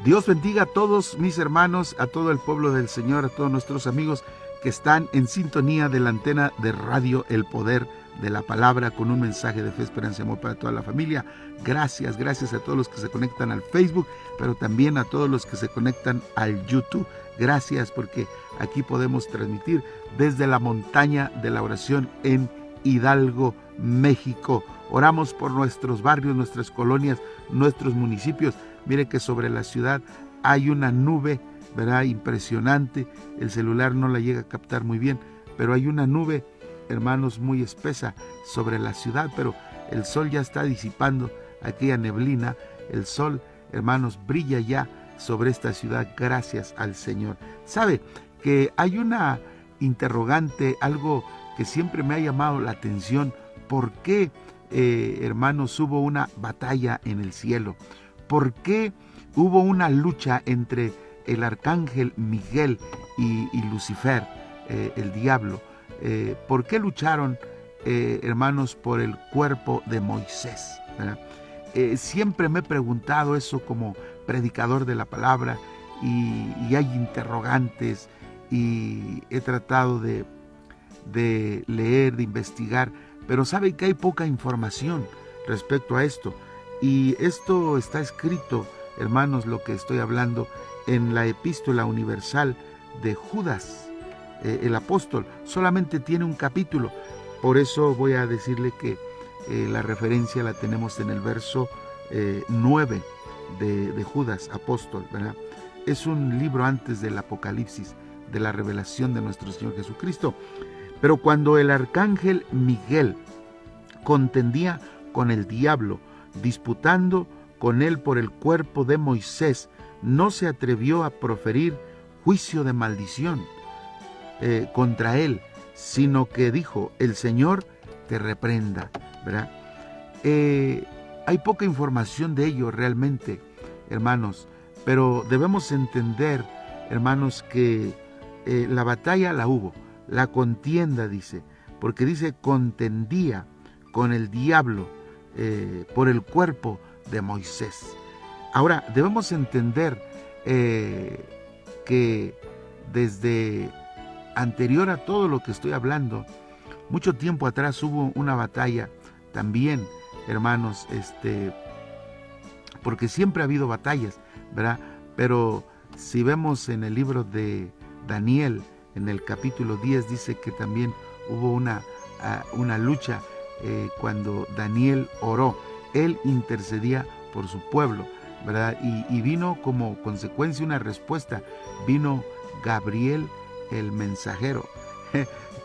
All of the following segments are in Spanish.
Dios bendiga a todos mis hermanos, a todo el pueblo del Señor, a todos nuestros amigos que están en sintonía de la antena de radio El Poder de la Palabra, con un mensaje de fe, esperanza y amor para toda la familia. Gracias a todos los que se conectan al Facebook, pero también a todos los que se conectan al YouTube. Gracias, porque aquí podemos transmitir desde la montaña de la oración en Hidalgo, México. Oramos por nuestros barrios, nuestras colonias, nuestros municipios. Mire que sobre la ciudad hay una nube, ¿verdad? Impresionante. El celular no la llega a captar muy bien, pero hay una nube, hermanos, muy espesa sobre la ciudad, pero el sol ya está disipando aquella neblina. El sol, hermanos, brilla ya sobre esta ciudad, gracias al Señor. ¿Sabe que hay una interrogante, algo que siempre me ha llamado la atención? ¿Por qué, hermanos, hubo una batalla en el cielo? ¿Por qué hubo una lucha entre el arcángel Miguel y Lucifer, el diablo? ¿Por qué lucharon, hermanos, por el cuerpo de Moisés? Siempre me he preguntado eso como predicador de la palabra, y hay interrogantes, y he tratado de leer, de investigar, pero saben que hay poca información respecto a esto. Y esto está escrito, hermanos, lo que estoy hablando, en la epístola universal de Judas, el apóstol. Solamente tiene un capítulo, por eso voy a decirle que la referencia la tenemos en el verso 9 de Judas, apóstol, ¿verdad? Es un libro antes del Apocalipsis, de la revelación de nuestro Señor Jesucristo. Pero cuando el arcángel Miguel contendía con el diablo, disputando con él por el cuerpo de Moisés, no se atrevió a proferir juicio de maldición contra él, sino que dijo: el Señor te reprenda, ¿verdad? Hay poca información de ello realmente, hermanos, pero debemos entender, hermanos, que la batalla la hubo, la contienda, dice, porque dice contendía con el diablo por el cuerpo de Moisés. Ahora, debemos entender que desde anterior a todo lo que estoy hablando, mucho tiempo atrás hubo una batalla también, hermanos, porque siempre ha habido batallas, ¿verdad? Pero si vemos en el libro de Daniel, en el capítulo 10, dice que también hubo una lucha cuando Daniel oró. Él intercedía por su pueblo, ¿verdad? Y vino como consecuencia una respuesta. Vino Gabriel el mensajero,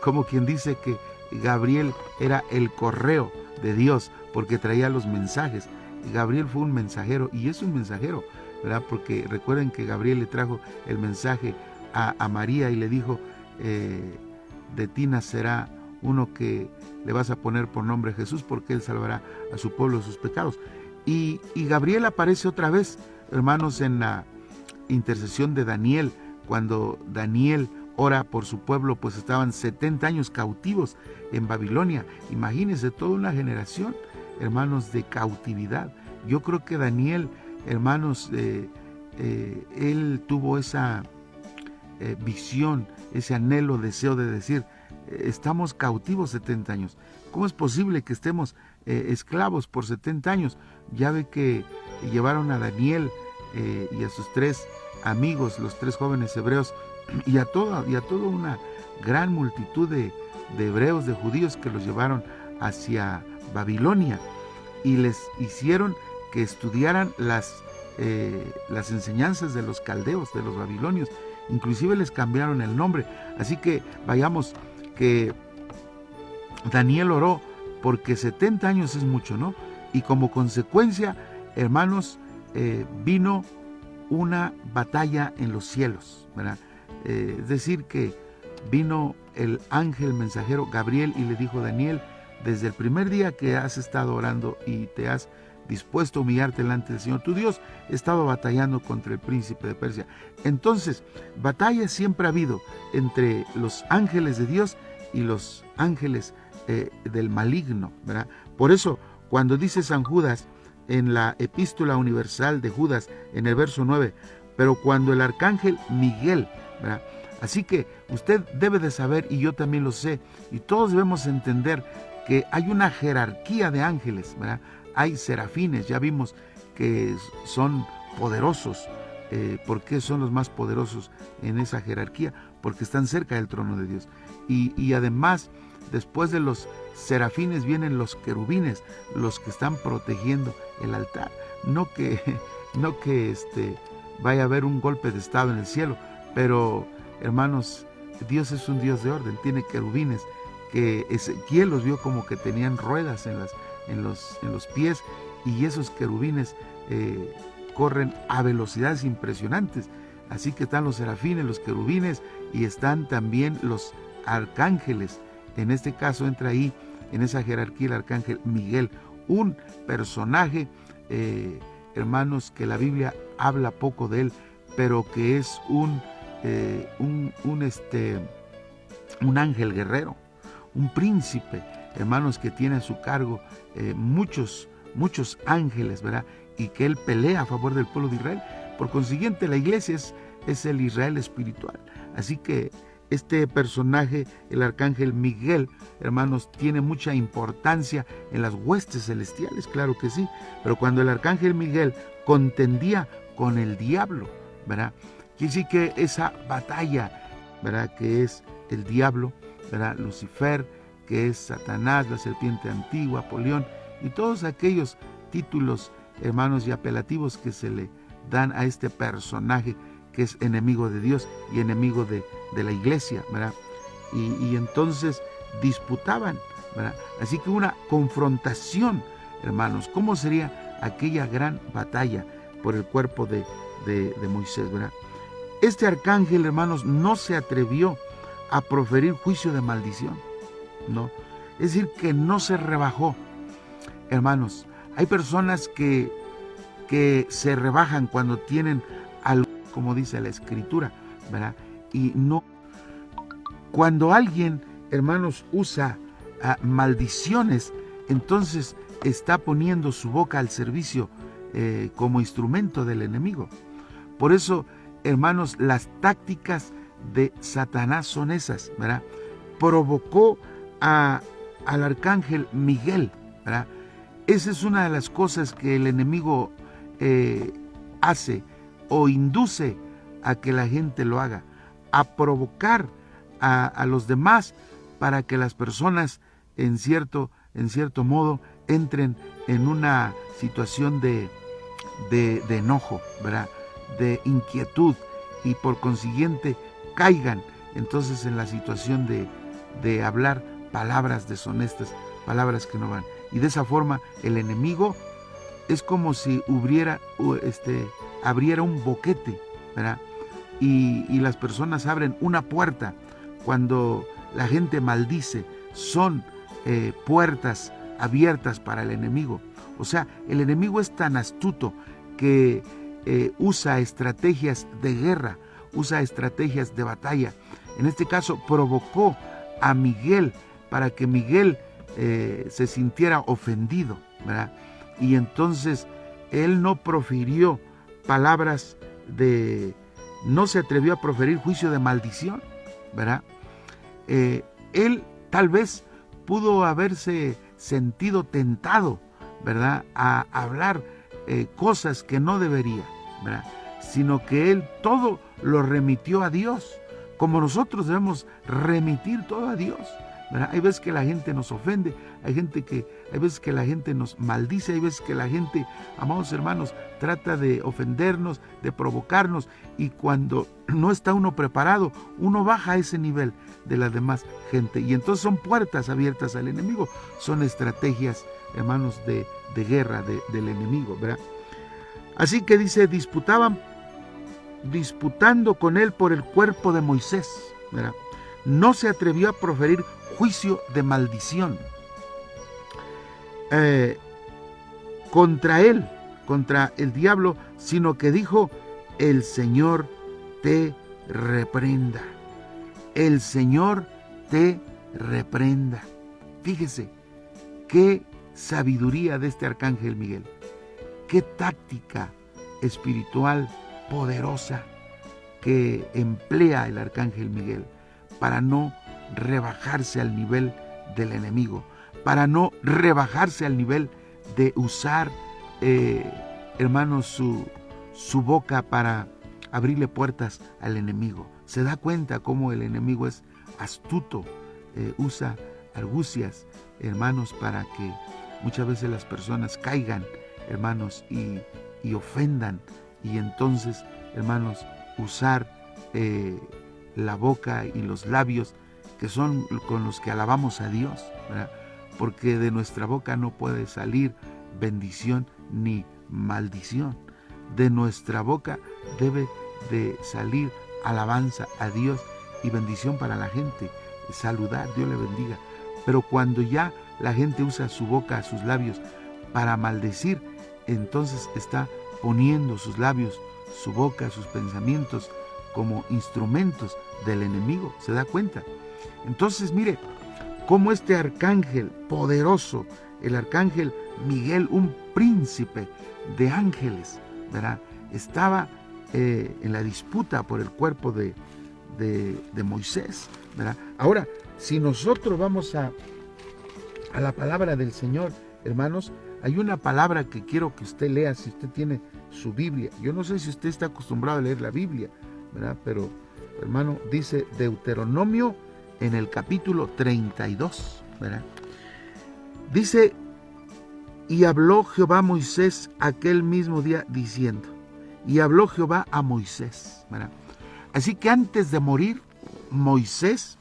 como quien dice que Gabriel era el correo de Dios, porque traía los mensajes. Gabriel fue un mensajero, y es un mensajero, ¿verdad? Porque recuerden que Gabriel le trajo el mensaje a María y le dijo: de ti nacerá uno que le vas a poner por nombre Jesús, porque él salvará a su pueblo de sus pecados. Y Gabriel aparece otra vez, hermanos, en la intercesión de Daniel. Cuando Daniel ora por su pueblo, pues estaban 70 años cautivos en Babilonia. Imagínense, toda una generación, hermanos, de cautividad. Yo creo que Daniel, hermanos, él tuvo esa visión, ese anhelo, deseo de decir: estamos cautivos 70 años. ¿Cómo es posible que estemos esclavos por 70 años? Ya ve que llevaron a Daniel y a sus 3 amigos, los 3 jóvenes hebreos, y a toda una gran multitud de hebreos, de judíos, que los llevaron hacia Babilonia y les hicieron que estudiaran las enseñanzas de los caldeos, de los babilonios. Inclusive les cambiaron el nombre. Así que vayamos, que Daniel oró porque 70 años es mucho, ¿no? Y como consecuencia, hermanos, vino una batalla en los cielos, ¿verdad? Es decir, que vino el ángel mensajero Gabriel y le dijo: Daniel, desde el primer día que has estado orando y te has dispuesto a humillarte delante del Señor tu Dios, he estado batallando contra el príncipe de Persia. Entonces, batalla siempre ha habido entre los ángeles de Dios y los ángeles del maligno, ¿verdad? Por eso, cuando dice San Judas, en la epístola universal de Judas, en el verso 9, pero cuando el arcángel Miguel, ¿verdad? Así que usted debe de saber, y yo también lo sé, y todos debemos entender que hay una jerarquía de ángeles, ¿verdad? Hay serafines, ya vimos que son poderosos. ¿Por qué son los más poderosos en esa jerarquía? Porque están cerca del trono de Dios. Y además, después de los serafines vienen los querubines, los que están protegiendo el altar. No que vaya a haber un golpe de estado en el cielo, pero hermanos, Dios es un Dios de orden, tiene querubines, que Ezequiel los vio como que tenían ruedas en los pies, y esos querubines corren a velocidades impresionantes. Así que están los serafines, los querubines, y están también los arcángeles. En este caso entra ahí, en esa jerarquía, el arcángel Miguel, un personaje, hermanos, que la Biblia habla poco de él, pero que es un ángel guerrero, un príncipe, hermanos, que tiene a su cargo muchos ángeles, ¿verdad? Y que él pelea a favor del pueblo de Israel. Por consiguiente, la iglesia es el Israel espiritual. Así que este personaje, el arcángel Miguel, hermanos, tiene mucha importancia en las huestes celestiales, claro que sí. Pero cuando el arcángel Miguel contendía con el diablo, ¿verdad? Quiere decir que esa batalla, ¿verdad?, que es el diablo, ¿verdad?, Lucifer, que es Satanás, la serpiente antigua, Apolión, y todos aquellos títulos, hermanos, y apelativos que se le dan a este personaje que es enemigo de Dios y enemigo de la iglesia, ¿verdad? Y entonces disputaban, ¿verdad? Así que una confrontación, hermanos. ¿Cómo sería aquella gran batalla por el cuerpo de Moisés, ¿verdad? Este arcángel, hermanos, no se atrevió a proferir juicio de maldición, ¿no? Es decir, que no se rebajó. Hermanos, hay personas que se rebajan cuando tienen algo, como dice la Escritura, ¿verdad? Y no. Cuando alguien, hermanos, usa maldiciones, entonces está poniendo su boca al servicio como instrumento del enemigo. Por eso, hermanos, las tácticas de Satanás son esas, ¿verdad? Provocó al arcángel Miguel, ¿verdad? Esa es una de las cosas que el enemigo hace o induce a que la gente lo haga, a provocar a los demás para que las personas en cierto modo entren en una situación de enojo, ¿verdad?, de inquietud, y por consiguiente caigan entonces en la situación de hablar palabras deshonestas, palabras que no van. Y de esa forma el enemigo es como si abriera un boquete, ¿verdad? Y las personas abren una puerta. Cuando la gente maldice, son puertas abiertas para el enemigo. O sea, el enemigo es tan astuto que usa estrategias de guerra, usa estrategias de batalla. En este caso, provocó a Miguel para que Miguel se sintiera ofendido, ¿verdad? Y entonces él no profirió palabras no se atrevió a proferir juicio de maldición, ¿verdad? Él tal vez pudo haberse sentido tentado, ¿verdad?, a hablar cosas que no debería, ¿verdad?, sino que él todo lo remitió a Dios, como nosotros debemos remitir todo a Dios, ¿verdad? Hay veces que la gente nos ofende, hay veces que la gente nos maldice, hay veces que la gente, amados hermanos, trata de ofendernos, de provocarnos, y cuando no está uno preparado, uno baja a ese nivel de la demás gente, y entonces son puertas abiertas al enemigo, son estrategias, hermanos, de guerra del enemigo, ¿verdad? Así que dice, disputando con él por el cuerpo de Moisés, ¿verdad? No se atrevió a proferir juicio de maldición contra él, contra el diablo, sino que dijo, el Señor te reprenda. El Señor te reprenda. Fíjese, qué sabiduría de este arcángel Miguel. qué táctica espiritual poderosa que emplea el arcángel Miguel para no rebajarse al nivel del enemigo, para no rebajarse al nivel de usar, hermanos, su boca para abrirle puertas al enemigo. Se da cuenta cómo el enemigo es astuto, usa argucias, hermanos, para que muchas veces las personas caigan, hermanos, y ofendan. Y entonces, hermanos, usar la boca y los labios, que son con los que alabamos a Dios, ¿verdad? Porque de nuestra boca no puede salir bendición ni maldición. De nuestra boca debe de salir alabanza a Dios y bendición para la gente, saludar, Dios le bendiga. Pero cuando ya la gente usa su boca, sus labios para maldecir, entonces está poniendo sus labios, su boca, sus pensamientos como instrumentos del enemigo. ¿Se da cuenta? Entonces, mire cómo este arcángel poderoso, el arcángel Miguel, un príncipe de ángeles, ¿verdad?, estaba en la disputa por el cuerpo de Moisés, ¿verdad? Ahora, si nosotros vamos a la palabra del Señor, hermanos, hay una palabra que quiero que usted lea si usted tiene su Biblia. Yo no sé si usted está acostumbrado a leer la Biblia, ¿verdad? Pero, hermano, dice Deuteronomio en el capítulo 32, ¿verdad? Dice: y habló Jehová a Moisés aquel mismo día diciendo, y habló Jehová a Moisés, ¿verdad? Así que antes de morir, Moisés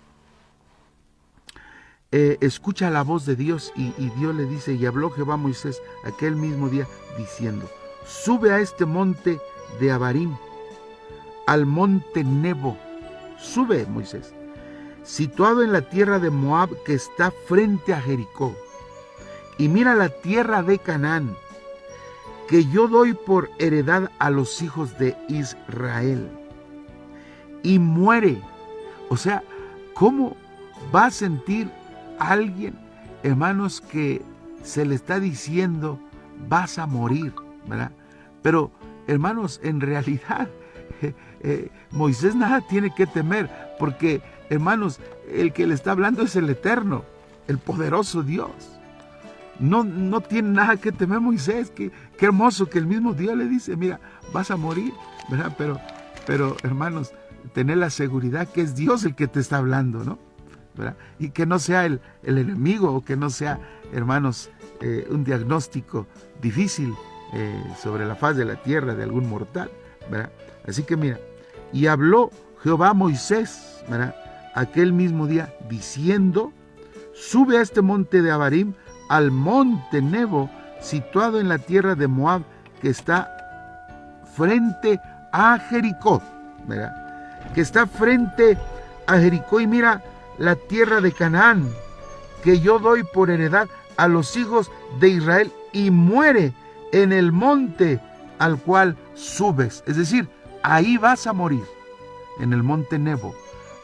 escucha la voz de Dios y Dios le dice: y habló Jehová a Moisés aquel mismo día diciendo, sube a este monte de Abarim, al monte Nebo. Sube, Moisés, situado en la tierra de Moab, que está frente a Jericó, y mira la tierra de Canaán, que yo doy por heredad a los hijos de Israel. Y muere. O sea, ¿cómo va a sentir alguien, hermanos, que se le está diciendo vas a morir, ¿verdad? Pero, hermanos, en realidad Moisés nada tiene que temer, porque, hermanos, el que le está hablando es el Eterno, el poderoso Dios. No tiene nada que temer Moisés. Qué hermoso que el mismo Dios le dice, mira, vas a morir, ¿verdad? Pero, hermanos, tener la seguridad que es Dios el que te está hablando, ¿no? ¿Verdad? Y que no sea el enemigo, o que no sea, hermanos, un diagnóstico difícil sobre la faz de la tierra de algún mortal, ¿verdad? Así que mira, y habló Jehová a Moisés, ¿verdad?, aquel mismo día diciendo, sube a este monte de Abarim, al monte Nebo, situado en la tierra de Moab, que está frente a Jericó, ¿verdad? Que está frente a Jericó, y mira la tierra de Canaán, que yo doy por heredad a los hijos de Israel, y muere en el monte al cual subes. Es decir, ahí vas a morir, en el monte Nebo.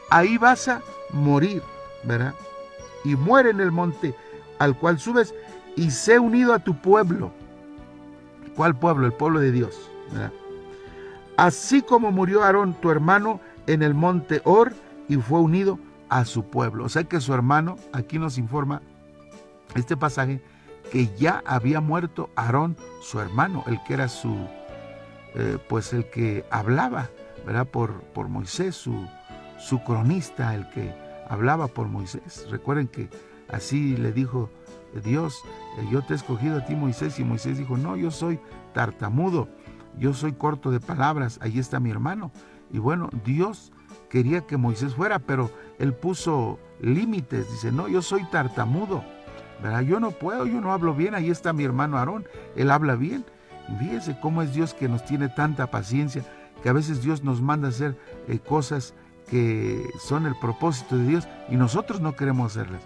Ahí vas a morir, ¿verdad? Y muere en el monte al cual subes, y sé unido a tu pueblo. ¿Cuál pueblo? El pueblo de Dios, ¿verdad? Así como murió Aarón, tu hermano, en el monte Hor, y fue unido a su pueblo. O sea que su hermano, aquí nos informa este pasaje, que ya había muerto Aarón, su hermano, el que era pues el que hablaba, ¿verdad?, por Moisés, su cronista, el que hablaba por Moisés. Recuerden que así le dijo Dios, yo te he escogido a ti, Moisés, y Moisés dijo, no, yo soy tartamudo, yo soy corto de palabras, ahí está mi hermano. Y bueno, Dios quería que Moisés fuera, pero él puso límites, dice, no, yo soy tartamudo, ¿verdad? Yo no puedo, yo no hablo bien, ahí está mi hermano Aarón, él habla bien. Y fíjese cómo es Dios, que nos tiene tanta paciencia, que a veces Dios nos manda a hacer cosas que son el propósito de Dios y nosotros no queremos hacerlas.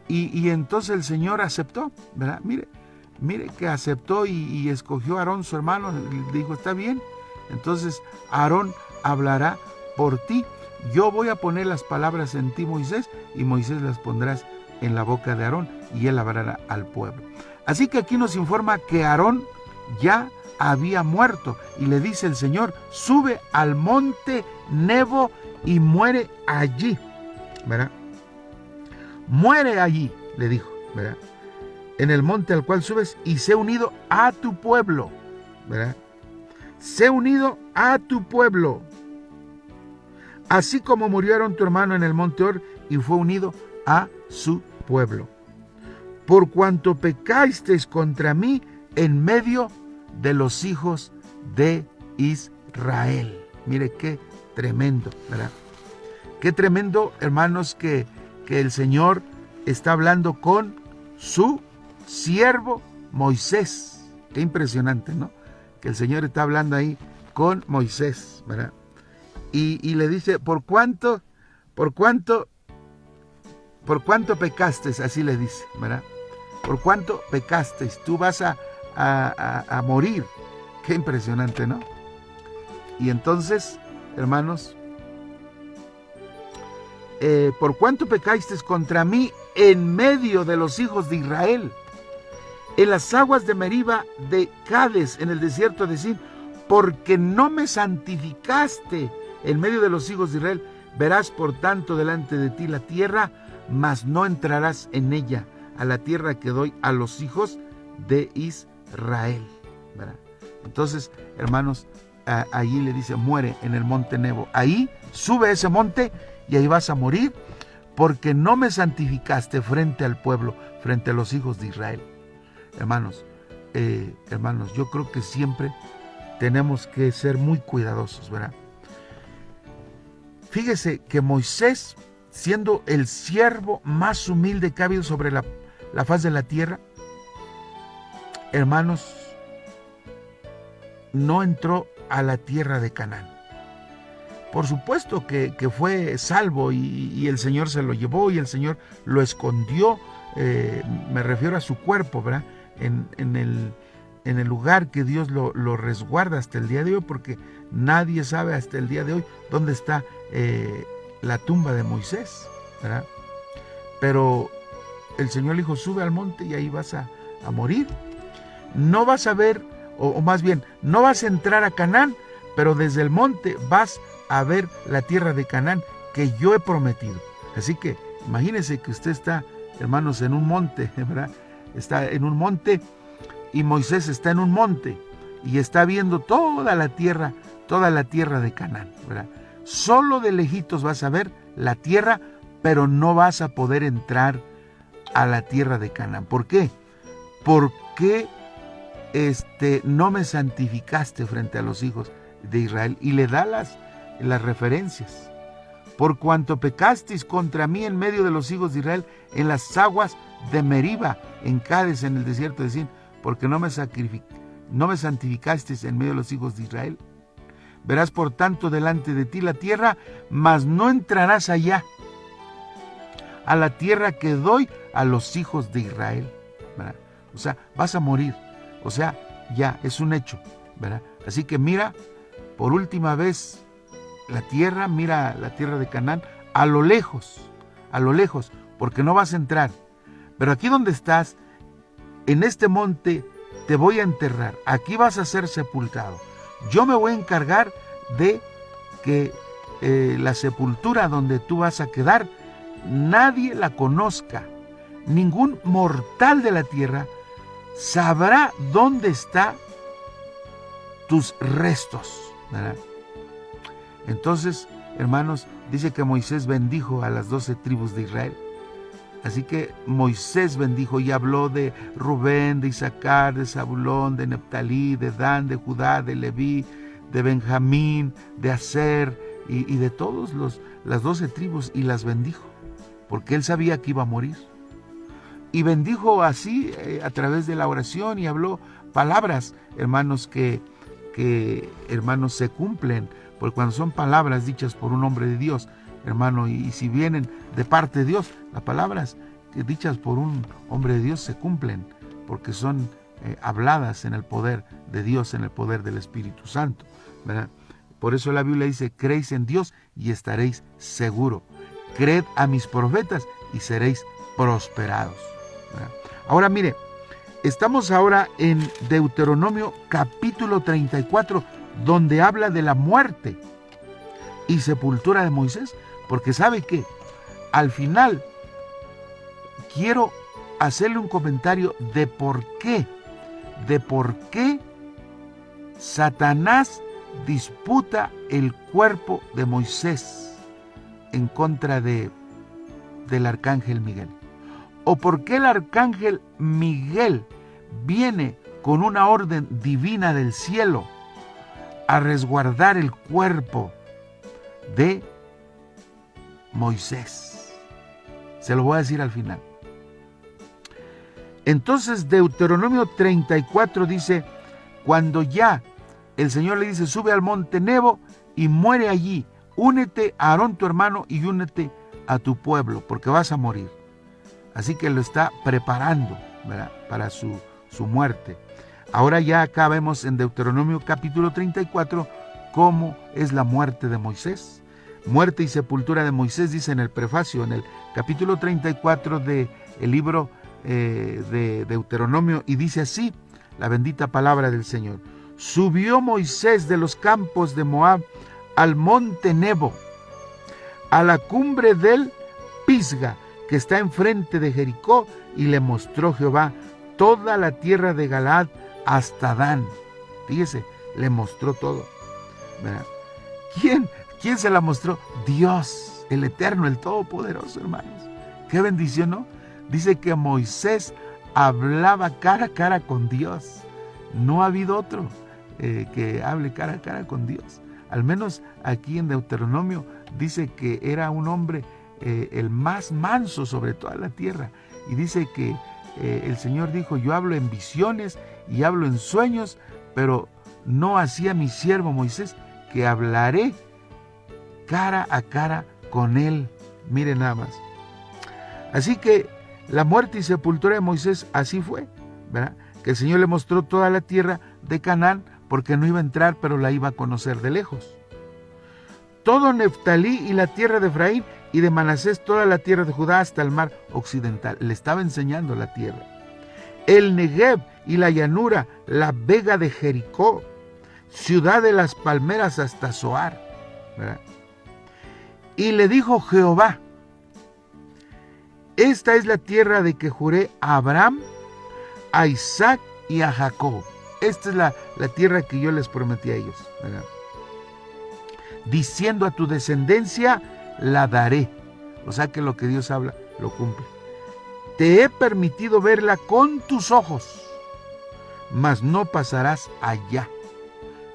Y entonces el Señor aceptó, ¿verdad? Mire que aceptó y escogió a Aarón, su hermano, y dijo, está bien, entonces Aarón hablará por ti. Yo voy a poner las palabras en ti, Moisés, y Moisés las pondrás en la boca de Aarón, y él hablará al pueblo. Así que aquí nos informa que Aarón ya había muerto. Y le dice el Señor, sube al monte Nebo y muere allí, ¿verdad? Muere allí, le dijo, ¿verdad? En el monte al cual subes, y sé unido a tu pueblo, ¿verdad? Sé unido a tu pueblo, así como murió Aarón tu hermano en el monte Hor y fue unido a su pueblo. Por cuanto pecasteis contra mí en medio de los hijos de Israel. Mire qué tremendo, ¿verdad? Qué tremendo, hermanos, que el Señor está hablando con su siervo Moisés. Qué impresionante, ¿no? Que el Señor está hablando ahí con Moisés, ¿verdad? Y le dice, ¿por cuánto pecaste? Así le dice, ¿verdad? ¿Por cuánto pecaste? Tú vas a morir. Qué impresionante, ¿no? Y entonces, hermanos, ¿por cuánto pecaste contra mí en medio de los hijos de Israel? En las aguas de Meriba de Cades, en el desierto de Sin, porque no me santificaste en medio de los hijos de Israel. Verás por tanto delante de ti la tierra, mas no entrarás en ella, a la tierra que doy a los hijos de Israel, ¿verdad? Entonces, hermanos, allí le dice, muere en el monte Nebo. Ahí sube ese monte y ahí vas a morir, porque no me santificaste frente al pueblo, frente a los hijos de Israel. Hermanos, yo creo que siempre tenemos que ser muy cuidadosos, ¿verdad? Fíjese que Moisés, siendo el siervo más humilde que ha habido sobre la faz de la tierra, hermanos, no entró a la tierra de Canaán. Por supuesto que fue salvo y el Señor se lo llevó y el Señor lo escondió, me refiero a su cuerpo, ¿verdad? En el lugar que Dios lo resguarda hasta el día de hoy, porque nadie sabe hasta el día de hoy dónde está la tumba de Moisés, ¿verdad? Pero el Señor le dijo, sube al monte y ahí vas a morir. No vas a ver, o más bien, no vas a entrar a Canaán, pero desde el monte vas a ver la tierra de Canaán que yo he prometido. Así que imagínense que usted está, hermanos, en un monte, ¿verdad? Está en un monte y Moisés está en un monte y está viendo toda la tierra de Canaán, ¿verdad? Solo de lejitos vas a ver la tierra, pero no vas a poder entrar a la tierra de Canaán. ¿Por qué? Porque no me santificaste frente a los hijos de Israel. Y le da las referencias. Por cuanto pecasteis contra mí en medio de los hijos de Israel, en las aguas de Meriba, en Cades, en el desierto de Sin, porque no me santificasteis en medio de los hijos de Israel. Verás por tanto delante de ti la tierra, mas no entrarás allá, a la tierra que doy a los hijos de Israel, ¿verdad? O sea, vas a morir. O sea, ya es un hecho, ¿verdad? Así que mira por última vez mira la tierra de Canaán a lo lejos, porque no vas a entrar. Pero aquí donde estás, en este monte, te voy a enterrar. Aquí vas a ser sepultado. Yo me voy a encargar de que la sepultura donde tú vas a quedar, nadie la conozca. Ningún mortal de la tierra sabrá dónde están tus restos, ¿verdad? Entonces, hermanos, dice que Moisés bendijo a las 12 tribus de Israel. Así que Moisés bendijo y habló de Rubén, de Isaacar, de Zabulón, de Neftalí, de Dan, de Judá, de Leví, de Benjamín, de Aser y de todas las 12 tribus, y las bendijo, porque él sabía que iba a morir. Y bendijo así a través de la oración, y habló palabras, hermanos, que hermanos se cumplen, porque cuando son palabras dichas por un hombre de Dios, hermano, y si vienen de parte de Dios, las palabras dichas por un hombre de Dios se cumplen, porque son habladas en el poder de Dios, en el poder del Espíritu Santo, ¿verdad? Por eso la Biblia dice, creéis en Dios y estaréis seguros. Creed a mis profetas y seréis prosperados, ¿verdad? Ahora mire, Estamos ahora en Deuteronomio capítulo 34, donde habla de la muerte y sepultura de Moisés, porque sabe que al final quiero hacerle un comentario de por qué Satanás disputa el cuerpo de Moisés en contra del arcángel Miguel, o por qué el arcángel Miguel viene con una orden divina del cielo a resguardar el cuerpo de Moisés. Se lo voy a decir al final. Entonces Deuteronomio 34 dice, cuando ya el Señor le dice, sube al monte Nebo y muere allí, únete a Aarón tu hermano y únete a tu pueblo, porque vas a morir. Así que lo está preparando, ¿verdad?, para su muerte. Ahora ya acá vemos en Deuteronomio capítulo 34 cómo es la muerte de Moisés. Muerte y sepultura de Moisés, dice en el prefacio, en el capítulo 34 del libro de Deuteronomio, y dice así la bendita palabra del Señor. Subió Moisés de los campos de Moab al monte Nebo, a la cumbre del Pisga, que está enfrente de Jericó, y le mostró Jehová toda la tierra de Galaad hasta Dan. Fíjese, le mostró todo, ¿verdad? ¿Quién se la mostró? Dios, el Eterno, el Todopoderoso, hermanos. Qué bendición, ¿no? Dice que Moisés hablaba cara a cara con Dios. No ha habido otro que hable cara a cara con Dios. Al menos aquí en Deuteronomio dice que era un hombre el más manso sobre toda la tierra. Y dice que el Señor dijo, yo hablo en visiones y hablo en sueños, pero no así a mi siervo Moisés, que hablaré cara a cara con él. Miren nada más. Así que la muerte y sepultura de Moisés así fue, ¿verdad? Que el Señor le mostró toda la tierra de Canaán, porque no iba a entrar, pero la iba a conocer de lejos. Todo Neftalí y la tierra de Efraín, y de Manasés toda la tierra de Judá hasta el mar occidental. Le estaba enseñando la tierra. El Negev y la llanura, la vega de Jericó, ciudad de las palmeras hasta Zoar, ¿verdad? Y le dijo Jehová, esta es la tierra de que juré a Abraham, a Isaac y a Jacob. Esta es la tierra que yo les prometí a ellos, ¿verdad? Diciendo a tu descendencia, la daré. O sea que lo que Dios habla, lo cumple. Te he permitido verla con tus ojos, mas no pasarás allá.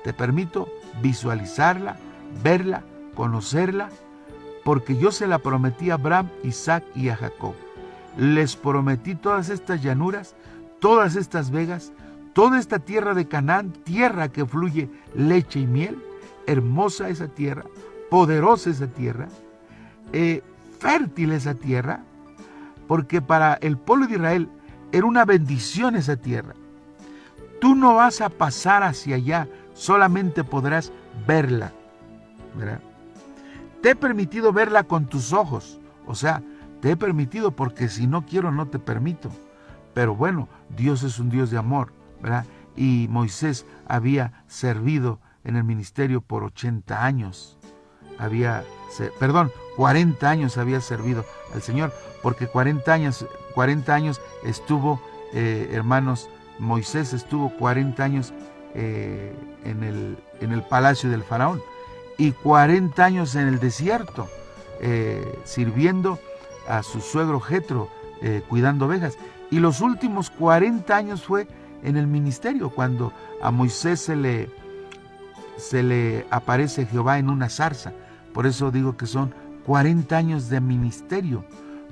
Te permito visualizarla, verla, conocerla, porque yo se la prometí a Abraham, Isaac y a Jacob. Les prometí todas estas llanuras, todas estas vegas, toda esta tierra de Canaán, tierra que fluye leche y miel. Hermosa esa tierra, poderosa esa tierra, fértil esa tierra, porque para el pueblo de Israel era una bendición esa tierra. Tú no vas a pasar hacia allá, solamente podrás verla, ¿verdad? Te he permitido verla con tus ojos, o sea, te he permitido porque si no quiero no te permito. Pero bueno, Dios es un Dios de amor, ¿verdad? Y Moisés había servido en el ministerio por 80 años. 40 años había servido al Señor, porque 40 años estuvo, hermanos, Moisés estuvo 40 años en el palacio del faraón y 40 años en el desierto, sirviendo a su suegro Jetro, cuidando ovejas. Y los últimos 40 años fue en el ministerio, cuando a Moisés se le aparece Jehová en una zarza. Por eso digo que son 40 años de ministerio,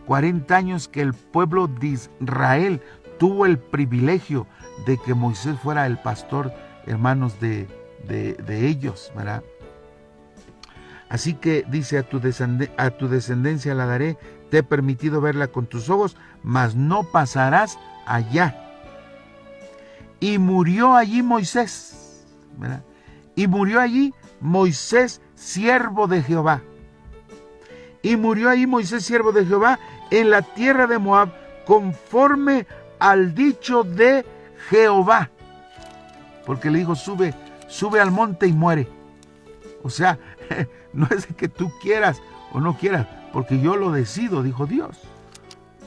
40 años que el pueblo de Israel tuvo el privilegio de que Moisés fuera el pastor, hermanos, de ellos, ¿verdad? Así que dice, a tu descendencia la daré, te he permitido verla con tus ojos, mas no pasarás allá. Y murió allí Moisés, ¿verdad? Y murió allí Moisés, siervo de Jehová. Y murió allí Moisés, siervo de Jehová, en la tierra de Moab, conforme al dicho de Jehová. Porque le dijo, sube al monte y muere. O sea, no es que tú quieras o no quieras, porque yo lo decido, dijo Dios.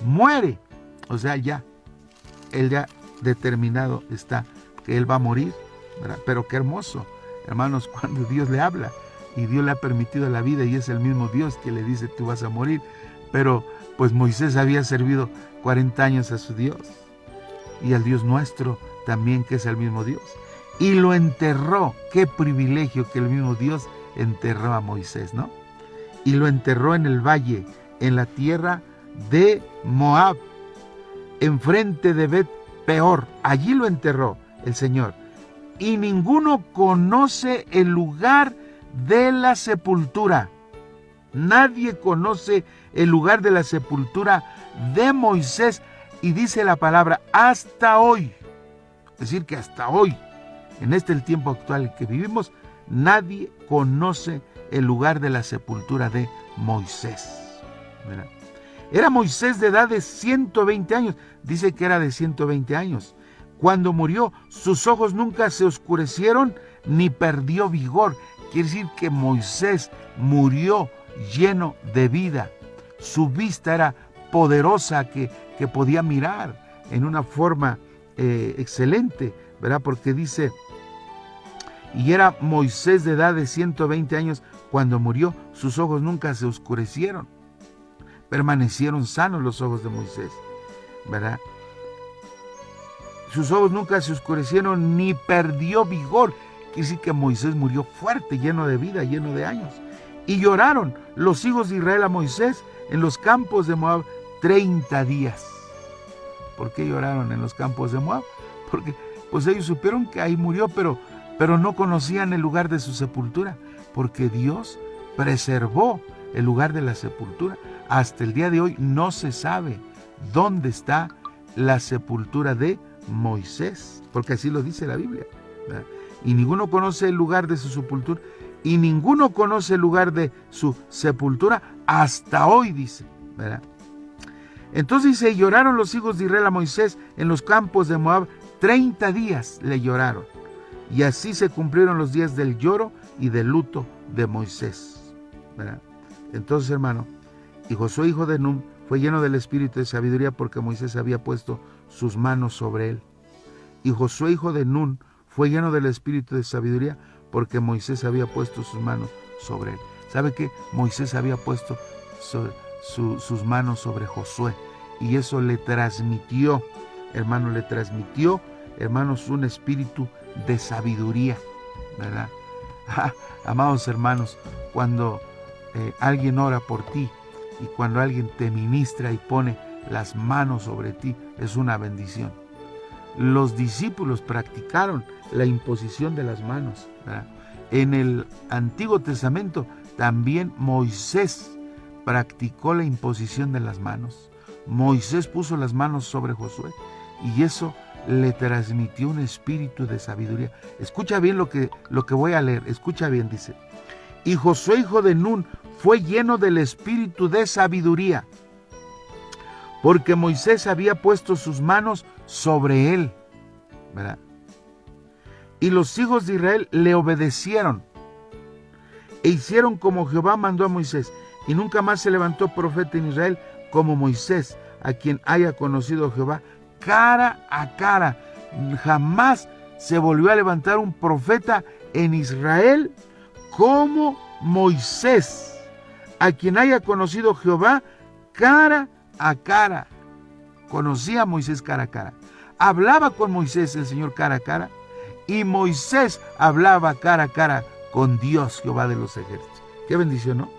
Muere. O sea, ya, él ya determinado está que él va a morir, ¿verdad? Pero qué hermoso, hermanos, cuando Dios le habla y Dios le ha permitido la vida y es el mismo Dios que le dice, tú vas a morir. Pero pues Moisés había servido 40 años a su Dios y al Dios nuestro también, que es el mismo Dios. Y lo enterró. Qué privilegio que el mismo Dios enterró a Moisés, ¿no? Y lo enterró en el valle, en la tierra de Moab, enfrente de Bet Peor. Allí lo enterró el Señor. Y ninguno conoce el lugar de la sepultura. Nadie conoce el lugar de la sepultura de Moisés. Y dice la palabra, hasta hoy. Es decir, que hasta hoy, en el tiempo actual en que vivimos, nadie conoce el lugar de la sepultura de Moisés. ¿Verdad? Era Moisés de edad de 120 años. Dice que era de 120 años. Cuando murió, sus ojos nunca se oscurecieron ni perdió vigor. Quiere decir que Moisés murió lleno de vida. Su vista era poderosa, que podía mirar en una forma excelente, ¿verdad? Porque dice, y era Moisés de edad de 120 años cuando murió, sus ojos nunca se oscurecieron. Permanecieron sanos los ojos de Moisés, ¿verdad? Sus ojos nunca se oscurecieron ni perdió vigor. Quiere decir que Moisés murió fuerte, lleno de vida, lleno de años. Y lloraron los hijos de Israel a Moisés en los campos de Moab 30 días. ¿Por qué lloraron en los campos de Moab? Porque pues ellos supieron que ahí murió, pero no conocían el lugar de su sepultura, porque Dios preservó el lugar de la sepultura. Hasta el día de hoy no se sabe dónde está la sepultura de Moisés, porque así lo dice la Biblia, ¿verdad? Y ninguno conoce el lugar de su sepultura, y ninguno conoce el lugar de su sepultura hasta hoy, dice, ¿verdad? Entonces dice, lloraron los hijos de Israel a Moisés en los campos de Moab 30 días le lloraron. Y así se cumplieron los días del lloro y del luto de Moisés, ¿verdad? Entonces, hermano, y Josué, hijo de Nun, fue lleno del espíritu de sabiduría porque Moisés había puesto sus manos sobre él. Y Josué, hijo de Nun, fue lleno del espíritu de sabiduría porque Moisés había puesto sus manos sobre él. ¿Sabe qué? Moisés había puesto sus manos sobre Josué. Y eso le transmitió, hermanos, un espíritu de sabiduría, ¿verdad? Amados hermanos, cuando alguien ora por ti y cuando alguien te ministra y pone las manos sobre ti, es una bendición. Los discípulos practicaron la imposición de las manos, ¿verdad? En el Antiguo Testamento también Moisés practicó la imposición de las manos. Moisés puso las manos sobre Josué y eso le transmitió un espíritu de sabiduría. Escucha bien lo que voy a leer, escucha bien, dice. Y Josué, hijo de Nun, fue lleno del espíritu de sabiduría, porque Moisés había puesto sus manos sobre él, ¿verdad? Y los hijos de Israel le obedecieron e hicieron como Jehová mandó a Moisés. Y nunca más se levantó profeta en Israel como Moisés, a quien haya conocido Jehová cara a cara. Jamás se volvió a levantar un profeta en Israel como Moisés, a quien haya conocido Jehová cara a cara. Conocía a Moisés cara a cara. Hablaba con Moisés el Señor cara a cara, y Moisés hablaba cara a cara con Dios, Jehová de los ejércitos. Qué bendición, ¿no?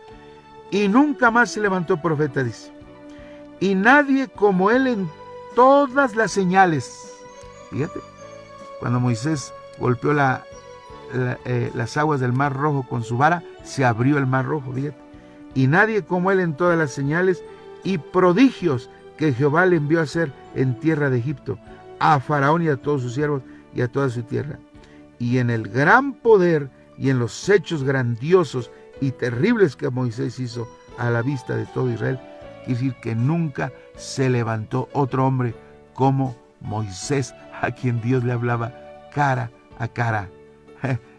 Y nunca más se levantó profeta, dice. Y nadie como él en todas las señales. Fíjate, cuando Moisés golpeó las aguas del Mar Rojo con su vara, se abrió el Mar Rojo, fíjate. Y nadie como él en todas las señales y prodigios que Jehová le envió a hacer en tierra de Egipto, a Faraón y a todos sus siervos y a toda su tierra. Y en el gran poder y en los hechos grandiosos y terribles que Moisés hizo a la vista de todo Israel, quiere decir que nunca se levantó otro hombre como Moisés, a quien Dios le hablaba cara a cara.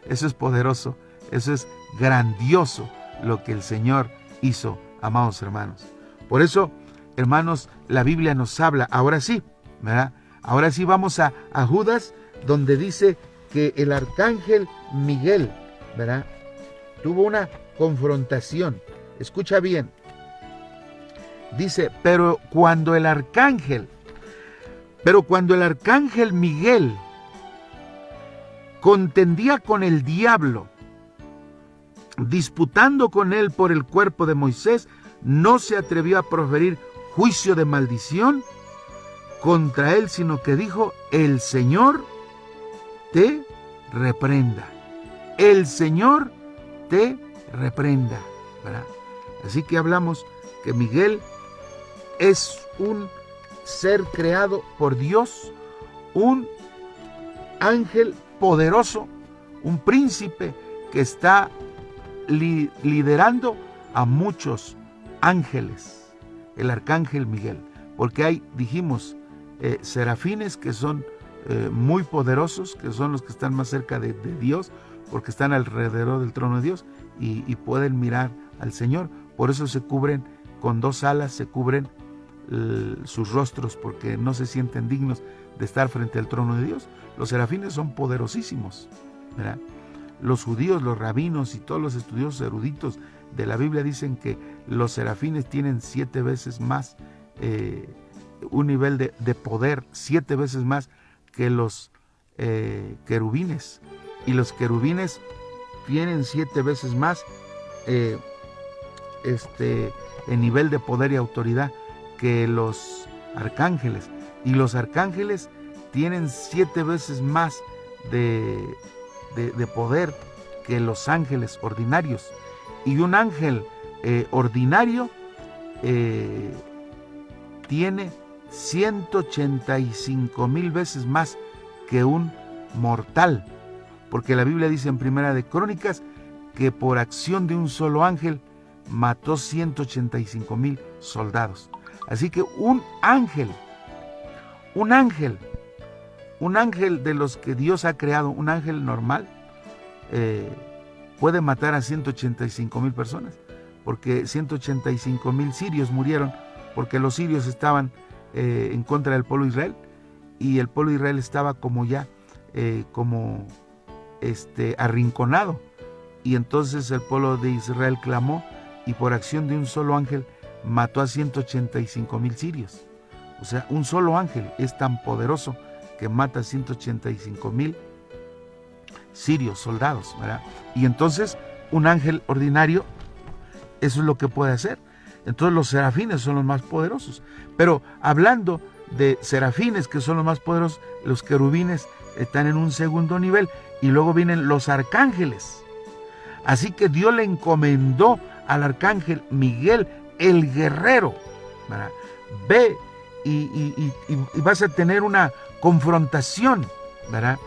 Eso es poderoso, eso es grandioso lo que el Señor hizo, amados hermanos. Por eso, hermanos, la Biblia nos habla, ahora sí, ¿verdad? Ahora sí vamos a Judas, donde dice que el arcángel Miguel, ¿verdad?, tuvo una confrontación. Escucha bien. Dice, pero cuando el arcángel Miguel contendía con el diablo, disputando con él por el cuerpo de Moisés, no se atrevió a proferir juicio de maldición contra él, sino que dijo: el Señor te reprenda. El Señor te reprenda, ¿verdad? Así que hablamos que Miguel es un ser creado por Dios, un ángel poderoso, un príncipe que está liderando a muchos ángeles, el arcángel Miguel, porque hay, dijimos, serafines que son muy poderosos, que son los que están más cerca de Dios, porque están alrededor del trono de Dios y pueden mirar al Señor. Por eso se cubren con 2 alas, se cubren sus rostros, porque no se sienten dignos de estar frente al trono de Dios. Los serafines son poderosísimos, ¿verdad? Los judíos, los rabinos y todos los estudiosos eruditos de la Biblia dicen que los serafines tienen 7 veces más, un nivel de poder 7 veces más que los querubines. Y los querubines tienen 7 veces más en nivel de poder y autoridad que los arcángeles. Y los arcángeles tienen 7 veces más de poder que los ángeles ordinarios. Y un ángel ordinario tiene 185,000 veces más que un mortal, porque la Biblia dice en Primera de Crónicas que por acción de un solo ángel mató 185,000 soldados. Así que un ángel de los que Dios ha creado, un ángel normal, puede matar a 185,000 personas, porque 185,000 sirios murieron porque los sirios estaban en contra del pueblo de Israel, y el pueblo de Israel estaba como ya arrinconado, y entonces el pueblo de Israel clamó, y por acción de un solo ángel mató a 185,000 sirios. O sea, un solo ángel es tan poderoso que mata a 185,000 sirios, soldados, ¿verdad? Y entonces un ángel ordinario, eso es lo que puede hacer. Entonces los serafines son los más poderosos. Pero hablando de serafines que son los más poderosos, los querubines están en un segundo nivel, y luego vienen los arcángeles. Así que Dios le encomendó al arcángel Miguel, el guerrero, ¿verdad? Ve y vas a tener una confrontación, ¿verdad?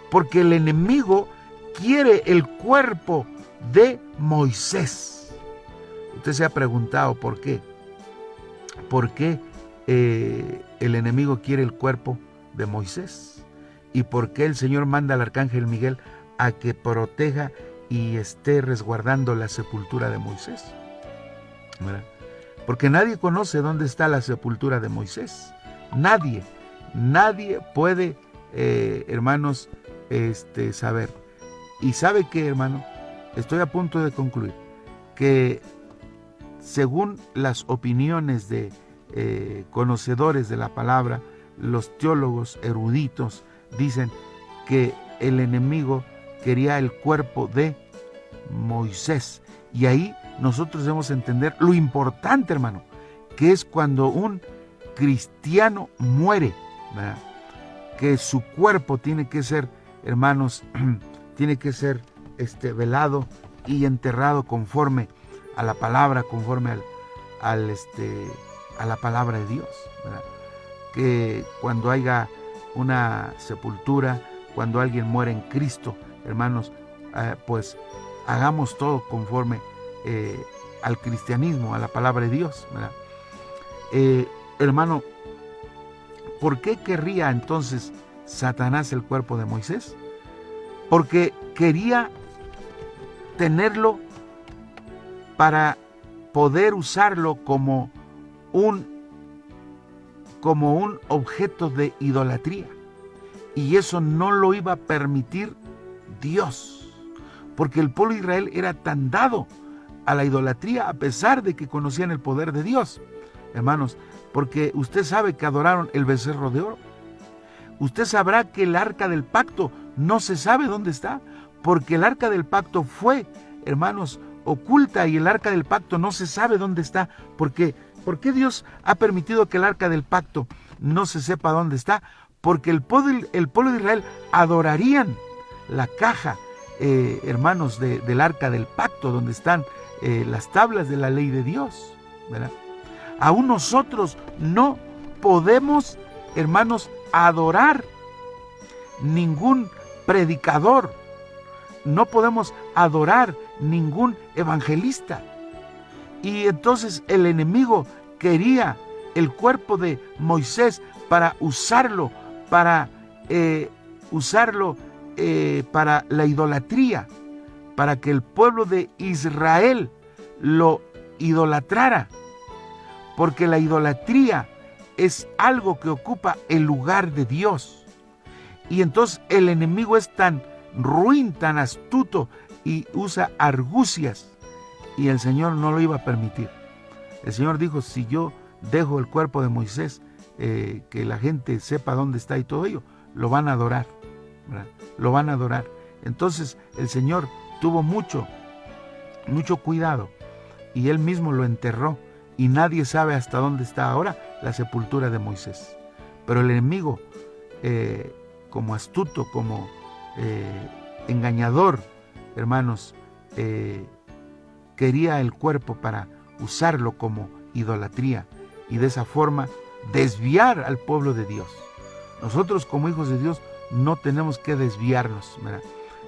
Porque el enemigo quiere el cuerpo de Moisés. Usted se ha preguntado por qué. ¿Por qué el enemigo quiere el cuerpo de Moisés? ¿Y por qué el Señor manda al arcángel Miguel a que proteja y esté resguardando la sepultura de Moisés? ¿Verdad? Porque nadie conoce dónde está la sepultura de Moisés. Nadie puede, hermanos, saber. Y sabe que, hermano, estoy a punto de concluir que según las opiniones de conocedores de la palabra, los teólogos eruditos dicen que el enemigo quería el cuerpo de Moisés. Y ahí nosotros debemos entender lo importante, hermano, que es cuando un cristiano muere, ¿verdad? Que su cuerpo tiene que ser, hermanos, tiene que ser velado y enterrado conforme a la palabra, conforme a la palabra de Dios, ¿verdad? Que cuando haya una sepultura, cuando alguien muere en Cristo, hermanos, pues hagamos todo conforme al cristianismo, a la palabra de Dios, ¿verdad? Hermano, ¿por qué querría entonces Satanás el cuerpo de Moisés? Porque quería tenerlo para poder usarlo como un objeto de idolatría. Y eso no lo iba a permitir Dios, porque el pueblo de Israel era tan dado a la idolatría a pesar de que conocían el poder de Dios. Hermanos, porque usted sabe que adoraron el becerro de oro. Usted sabrá que el arca del pacto no se sabe dónde está, porque el arca del pacto fue, hermanos, oculta, y el arca del pacto no se sabe dónde está. ¿Por qué? ¿Por qué Dios ha permitido que el arca del pacto no se sepa dónde está? Porque el pueblo de Israel adorarían la caja, hermanos, del arca del pacto, donde están las tablas de la ley de Dios, ¿verdad? Aún nosotros no podemos, hermanos, adorar ningún predicador, no podemos adorar ningún evangelista. Y entonces el enemigo quería el cuerpo de Moisés para usarlo, para la idolatría, para que el pueblo de Israel lo idolatrara, porque la idolatría es algo que ocupa el lugar de Dios. Y entonces el enemigo es tan ruin, tan astuto, y usa argucias, y el Señor no lo iba a permitir. El Señor dijo: si yo dejo el cuerpo de Moisés, que la gente sepa dónde está y todo ello, lo van a adorar, ¿verdad? Lo van a adorar. Entonces el Señor tuvo mucho cuidado, y Él mismo lo enterró, y nadie sabe hasta dónde está ahora la sepultura de Moisés. Pero el enemigo, como astuto, como engañador, hermanos, quería el cuerpo para usarlo como idolatría, y de esa forma desviar al pueblo de Dios. Nosotros, como hijos de Dios, no tenemos que desviarnos, ¿verdad?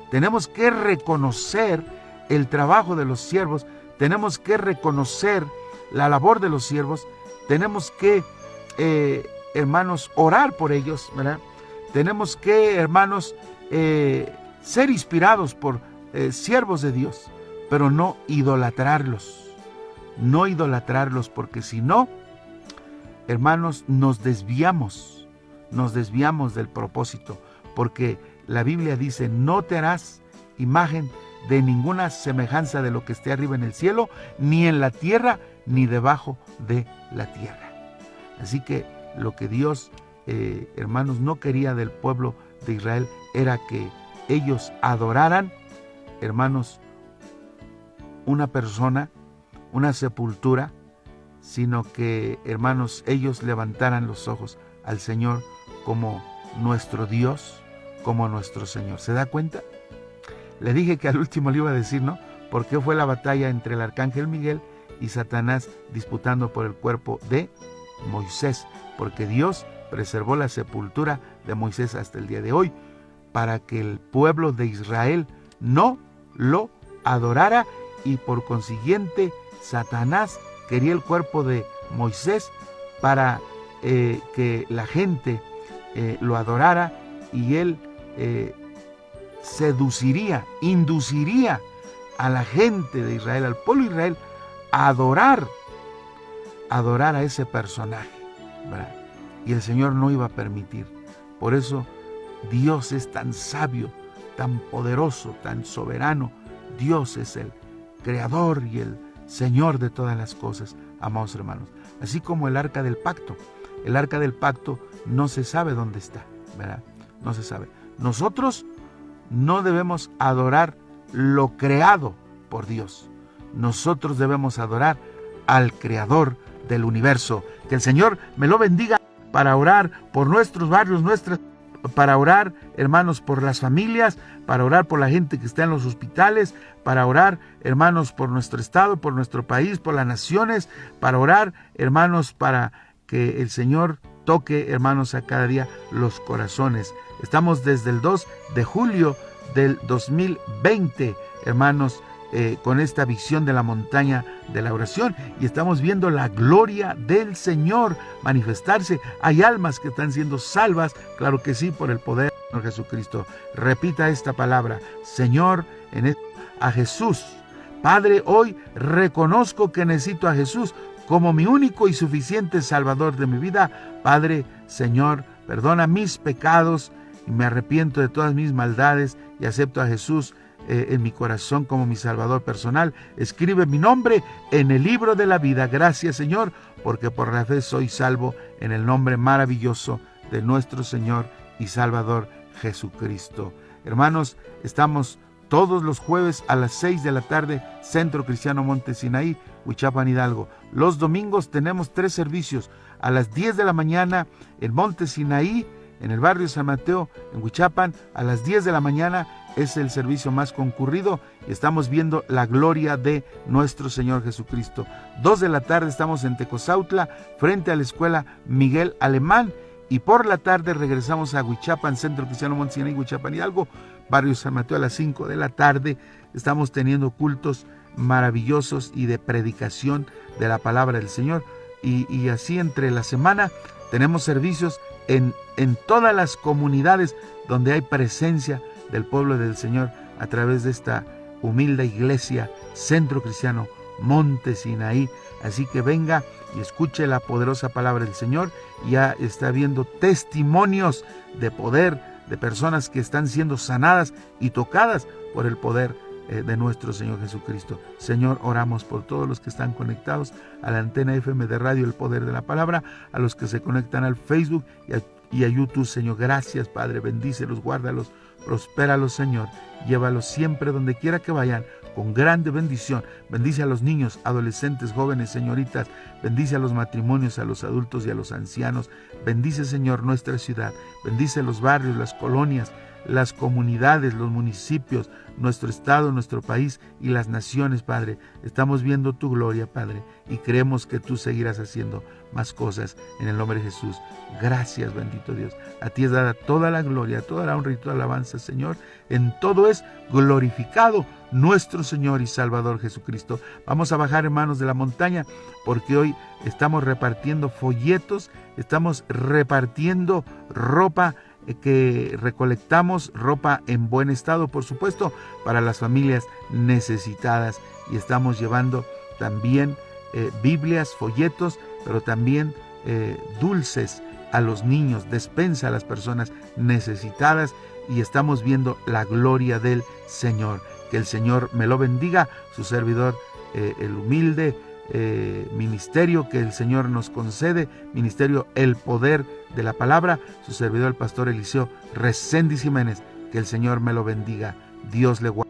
Tenemos que reconocer el trabajo de los siervos, tenemos que reconocer la labor de los siervos, tenemos que, hermanos, orar por ellos, ¿verdad? Tenemos que, hermanos, ser inspirados por siervos de Dios, pero no idolatrarlos, porque si no, hermanos, nos desviamos del propósito, porque la Biblia dice: no te harás imagen de ninguna semejanza de lo que esté arriba en el cielo, ni en la tierra, ni debajo de la tierra. Así que lo que Dios, hermanos, no quería del pueblo de Israel era que ellos adoraran, hermanos, una persona, una sepultura, sino que, hermanos, ellos levantaran los ojos al Señor como nuestro Dios, como nuestro Señor. ¿Se da cuenta? Le dije que al último le iba a decir, ¿no? ¿Por qué fue la batalla entre el arcángel Miguel y Satanás disputando por el cuerpo de Moisés? Porque Dios preservó la sepultura de Moisés hasta el día de hoy, para que el pueblo de Israel no lo adorara, y por consiguiente Satanás quería el cuerpo de Moisés para que la gente lo adorara, y él induciría a la gente de Israel, al pueblo de Israel, a adorar a ese personaje, ¿verdad? Y el Señor no iba a permitir. Por eso Dios es tan sabio, tan poderoso, tan soberano. Dios es el creador y el Señor de todas las cosas, amados hermanos. Así como el arca del pacto. El arca del pacto no se sabe dónde está, ¿verdad? No se sabe. Nosotros no debemos adorar lo creado por Dios. Nosotros debemos adorar al Creador del universo. Que el Señor me lo bendiga, para orar por nuestros barrios, para orar, hermanos, por las familias, para orar por la gente que está en los hospitales, para orar, hermanos, por nuestro estado, por nuestro país, por las naciones, para orar, hermanos, para que el Señor toque, hermanos, a cada día los corazones. Estamos desde el 2 de julio del 2020, hermanos, con esta visión de la montaña de la oración, y estamos viendo la gloria del Señor manifestarse. Hay almas que están siendo salvas, claro que sí, por el poder de Jesucristo. Repita esta palabra: Señor, a Jesús. Padre, hoy reconozco que necesito a Jesús como mi único y suficiente Salvador de mi vida. Padre, Señor, perdona mis pecados y me arrepiento de todas mis maldades y acepto a Jesús en mi corazón como mi Salvador personal. Escribe mi nombre en el libro de la vida. Gracias, Señor, porque por la fe soy salvo en el nombre maravilloso de nuestro Señor y Salvador Jesucristo. Hermanos, estamos todos los jueves a las 6 de la tarde, Centro Cristiano Monte Sinaí, Huichapan, Hidalgo. Los domingos tenemos 3 servicios: a las 10 de la mañana en Monte Sinaí, en el barrio San Mateo, en Huichapan. A las 10 de la mañana es el servicio más concurrido y estamos viendo la gloria de nuestro Señor Jesucristo. 2 de la tarde estamos en Tecozautla, frente a la escuela Miguel Alemán, y por la tarde regresamos a Huichapan, Centro Cristiano Monte Sinaí, Huichapan, Hidalgo, barrio San Mateo. A las 5 de la tarde estamos teniendo cultos maravillosos y de predicación de la palabra del Señor, y así entre la semana tenemos servicios en todas las comunidades donde hay presencia del pueblo del Señor a través de esta humilde iglesia Centro Cristiano Monte Sinaí. Así que venga y escuche la poderosa palabra del Señor. Ya está viendo testimonios de poder de personas que están siendo sanadas y tocadas por el poder de nuestro Señor Jesucristo. Señor, oramos por todos los que están conectados a la antena FM de Radio El Poder de la Palabra, a los que se conectan al Facebook y a YouTube. Señor, gracias, Padre. Bendícelos, guárdalos, prospéralos, Señor. Llévalos siempre donde quiera que vayan con grande bendición. Bendice a los niños, adolescentes, jóvenes, señoritas. Bendice a los matrimonios, a los adultos y a los ancianos. Bendice, Señor, nuestra ciudad. Bendice los barrios, las colonias, las comunidades, los municipios, nuestro estado, nuestro país y las naciones, Padre. Estamos viendo tu gloria, Padre, y creemos que tú seguirás haciendo más cosas en el nombre de Jesús. Gracias, bendito Dios. A ti es dada toda la gloria, toda la honra y toda la alabanza, Señor. En todo es glorificado nuestro Señor y Salvador Jesucristo. Vamos a bajar, hermanos, de la montaña, porque hoy estamos repartiendo folletos, estamos repartiendo ropa que recolectamos, ropa en buen estado, por supuesto, para las familias necesitadas, y estamos llevando también Biblias, folletos, pero también dulces a los niños, despensa a las personas necesitadas, y estamos viendo la gloria del Señor. Que el Señor me lo bendiga, su servidor, el humilde ministerio que el Señor nos concede, ministerio El Poder de la Palabra, su servidor el pastor Eliseo Reséndiz Jiménez. Que el Señor me lo bendiga. Dios le guarde.